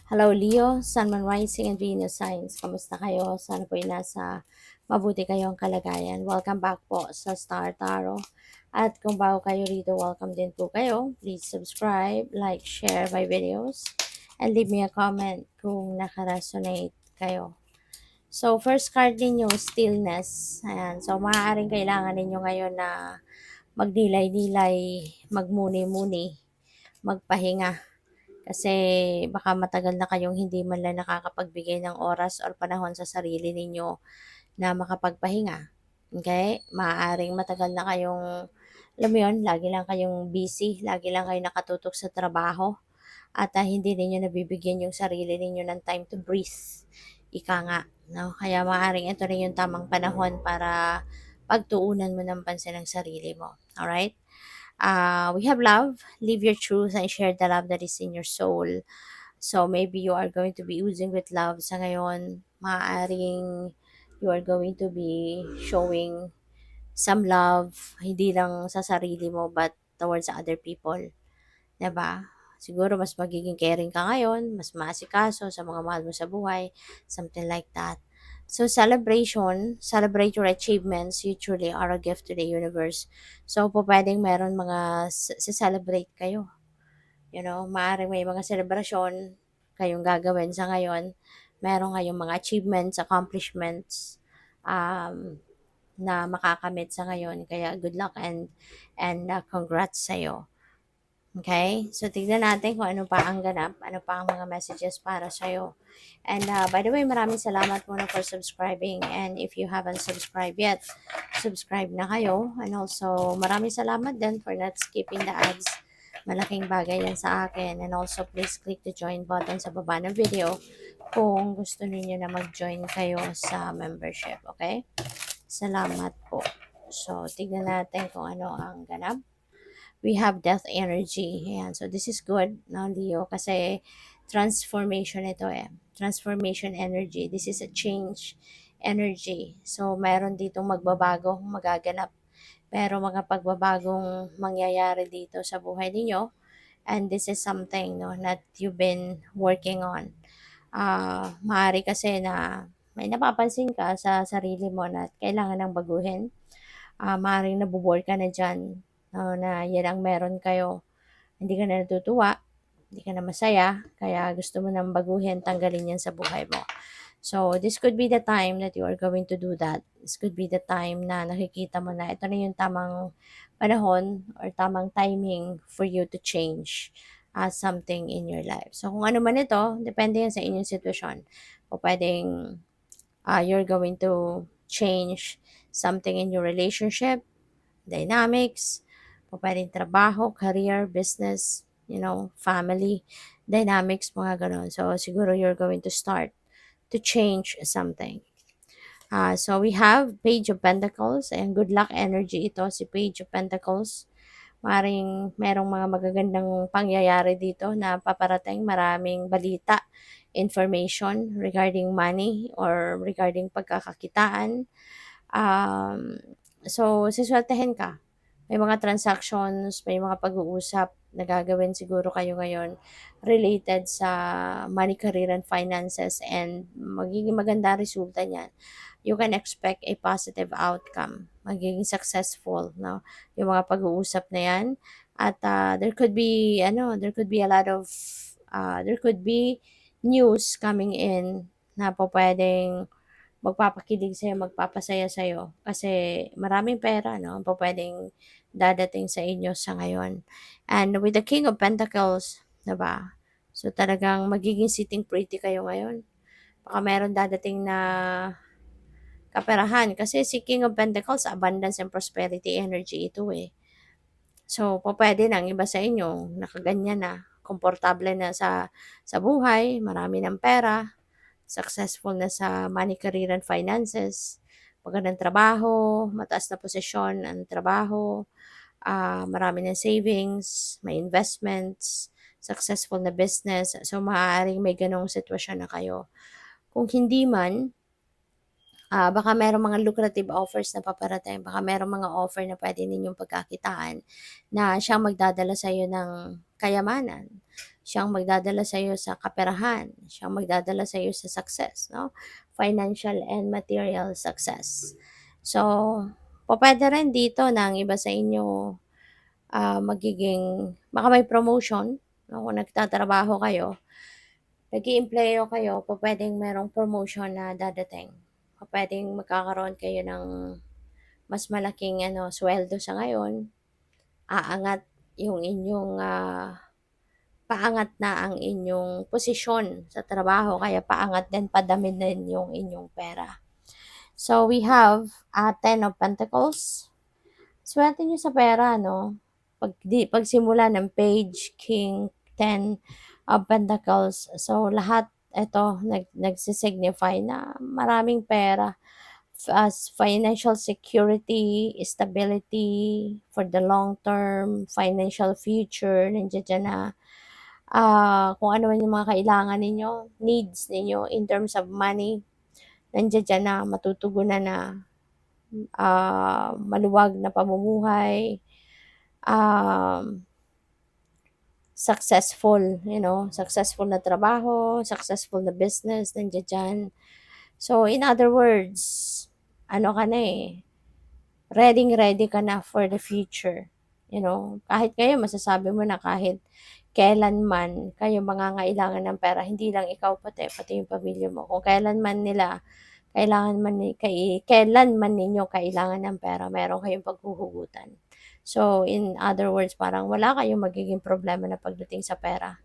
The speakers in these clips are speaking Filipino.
Hello Leo, Sun, Moon Rising and Venus Signs. Kamusta kayo? Sana po ay nasa mabuti kayong kalagayan. Welcome back po sa Star Tarot. At kung bago kayo rito, welcome din po kayo. Please subscribe, like, share my videos, and leave me a comment kung nakaresonate kayo. So, first card ninyo, stillness. Ayan. So, maaaring kailangan ninyo ngayon na magdilay-dilay, magmuni-muni, magpahinga kasi baka matagal na kayong hindi man lang nakakapagbigay ng oras or panahon sa sarili ninyo na makapagpahinga. Okay? Maaaring matagal na kayong, alam mo yun, lagi lang kayong busy, lagi lang kayo nakatutok sa trabaho at hindi ninyo nabibigyan yung sarili ninyo ng time to breathe. Ika nga. No? Kaya maaaring ito rin yung tamang panahon para pagtuunan mo ng pansin ang sarili mo. Alright? We have love. Live your truth and share the love that is in your soul. So maybe you are going to be oozing with love sa ngayon. Maaaring you are going to be showing some love, hindi lang sa sarili mo but towards other people. 'Di ba? Siguro mas magiging caring ka ngayon, mas maasikaso sa mga mahal mo sa buhay, something like that. So celebration, celebrate your achievements. You truly are a gift to the universe. So po pwedeng meron mga celebrate kayo. You know, maaaring may mga selebrasyon kayong gagawin sa ngayon. Meron kayong mga achievements, accomplishments na makakamit sa ngayon. Kaya good luck and congrats sa'yo. Okay? So, tignan natin kung ano pa ang ganap, ano pa ang mga messages para sa'yo. And by the way, maraming salamat muna for subscribing. And if you haven't subscribed yet, subscribe na kayo. And also, maraming salamat din for not skipping the ads. Malaking bagay yan sa akin. And also, please click the join button sa baba ng video kung gusto niyo na mag-join kayo sa membership. Okay? Salamat po. So, tignan natin kung ano ang ganap. We have death energy. Ayan. So, this is good, no, Leo? Kasi transformation ito eh. Transformation energy. This is a change energy. So, meron ditong magbabago, magaganap. Pero mga pagbabagong mangyayari dito sa buhay ninyo. And this is something no, that you've been working on. Maaari kasi na may napapansin ka sa sarili mo na kailangan ng baguhin. Maaaring nabobore ka na dyan, no, na yan ang meron kayo. Hindi ka na natutuwa, hindi ka na masaya, kaya gusto mo nang baguhin, tanggalin yan sa buhay mo. So, this could be the time that you are going to do that. This could be the time na nakikita mo na ito na yung tamang panahon or tamang timing for you to change something in your life. So, kung ano man ito, depende yan sa inyong sitwasyon. O pwedeng you're going to change something in your relationship, dynamics, o pwedeng trabaho, career, business, you know, family, dynamics, mga ganon. So, siguro you're going to start to change something. So, we have Page of Pentacles, and good luck energy ito, si Page of Pentacles. Maring merong mga magagandang pangyayari dito na paparating, maraming balita, information regarding money or regarding pagkakakitaan. So, siswertehin ka. May mga transactions, may mga pag-uusap na gagawin siguro kayo ngayon related sa money, career, and finances, and magiging maganda resulta niyan. You can expect a positive outcome. Magiging successful, no? Yung mga pag-uusap na yan. At there could be, there could be a lot of, there could be news coming in na po pwedeng magpapakilig sa'yo, magpapasaya sa'yo. Kasi maraming pera, no? Po pwedeng dadating sa inyo sa ngayon. And with the King of Pentacles, diba? So talagang magiging sitting pretty kayo ngayon. Baka meron dadating na kaperahan. Kasi si King of Pentacles, abundance and prosperity energy ito eh. So, pwede nang iba sa inyo, nakaganyan na, komportable na sa buhay, marami ng pera, successful na sa money, career, and finances, magandang trabaho, mataas na posisyon ang trabaho, marami ng savings, may investments, successful na business. So, maaaring may ganong sitwasyon na kayo. Kung hindi man, baka merong mga lucrative offers na paparating, baka merong mga offer na pwede ninyong pagkakitaan na siyang magdadala sa iyo ng kayamanan, siyang magdadala sa'yo sa kaperahan, siyang magdadala sa'yo sa success, 'no, financial and material success. So, pupuwede rin dito na ang iba sa inyo, magiging baka may promotion, 'no, kung nagtatrabaho kayo, nag-eempleyo kayo, pupuwedeng merong promotion na dadating. Pupuwedeng magkakaroon kayo ng mas malaking ano, suweldo sa ngayon, aangat yung inyong, paangat na ang inyong posisyon sa trabaho kaya paangat din, padami din yung inyong pera. So, we have, Ten of Pentacles. Swerte niyo sa pera 'no, pagsimula ng Page, King, Ten of Pentacles. So, lahat ito nagsi-signify na maraming pera as financial security, stability for the long term, financial future, nandiya diyan na. Kung ano man yung mga kailangan ninyo, needs ninyo in terms of money, nandiya diyan na, matutugunan na. Maluwag na pamumuhay, um, successful, successful na trabaho, successful na business, nandiya diyan. So, in other words, ano ka na ready ka na for the future. Kahit kayo, masasabi mo na kahit kailanman kayo mangangailangan ng pera, hindi lang ikaw pati yung pamilya mo. Kung kailanman kailanman ninyo kailangan ng pera, meron kayong paghuhugutan. So, in other words, parang wala kayong magiging problema na pagdating sa pera.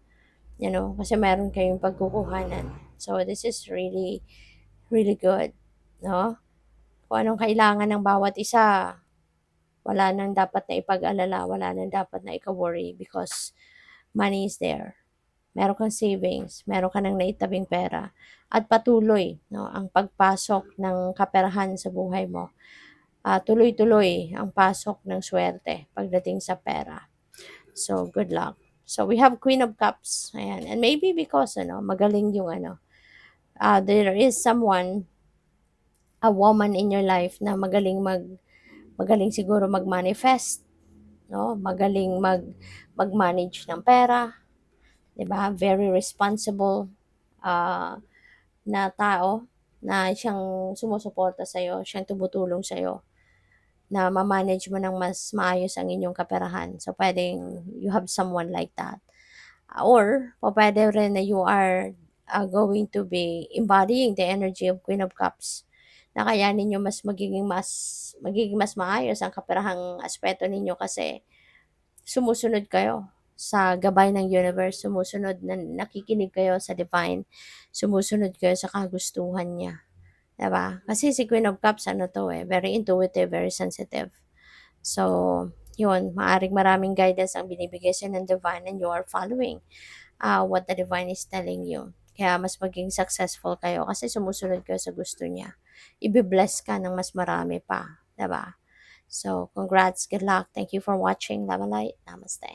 Kasi meron kayong pagkukuhanan. So, this is really, really good. No? Kung anong kailangan ng bawat isa, wala nang dapat na ipag-alala, wala nang dapat na ika-worry because money is there. Meron kang savings, meron ka nang naitabing pera, at patuloy, no, ang pagpasok ng kaperahan sa buhay mo. Tuloy-tuloy ang pasok ng swerte pagdating sa pera. So, good luck. So, we have Queen of Cups. Ayan. And maybe because, magaling yung there is someone, a woman in your life na magaling siguro mag-manifest, no? Magaling mag-manage ng pera, 'di ba? Very responsible na tao na siyang sumusuporta sa iyo, siyang tumutulong sa iyo na ma-manage mo ng mas maayos ang inyong kaperahan. So, pwedeng you have someone like that. Or, pwede rin na you are going to be embodying the energy of Queen of Cups na kaya ninyo magiging mas maayos ang kaperahang aspeto ninyo kasi sumusunod kayo sa gabay ng universe, nakikinig kayo sa divine, sumusunod kayo sa kagustuhan niya. Diba? Kasi si Queen of Cups, very intuitive, very sensitive. So, yun, maraming guidance ang binibigay sa ng divine and you are following what the divine is telling you. Kaya mas maging successful kayo kasi sumusunod kayo sa gusto niya. Ibe-bless ka ng mas marami pa. Diba? So, congrats, good luck. Thank you for watching. Love and light. Namaste.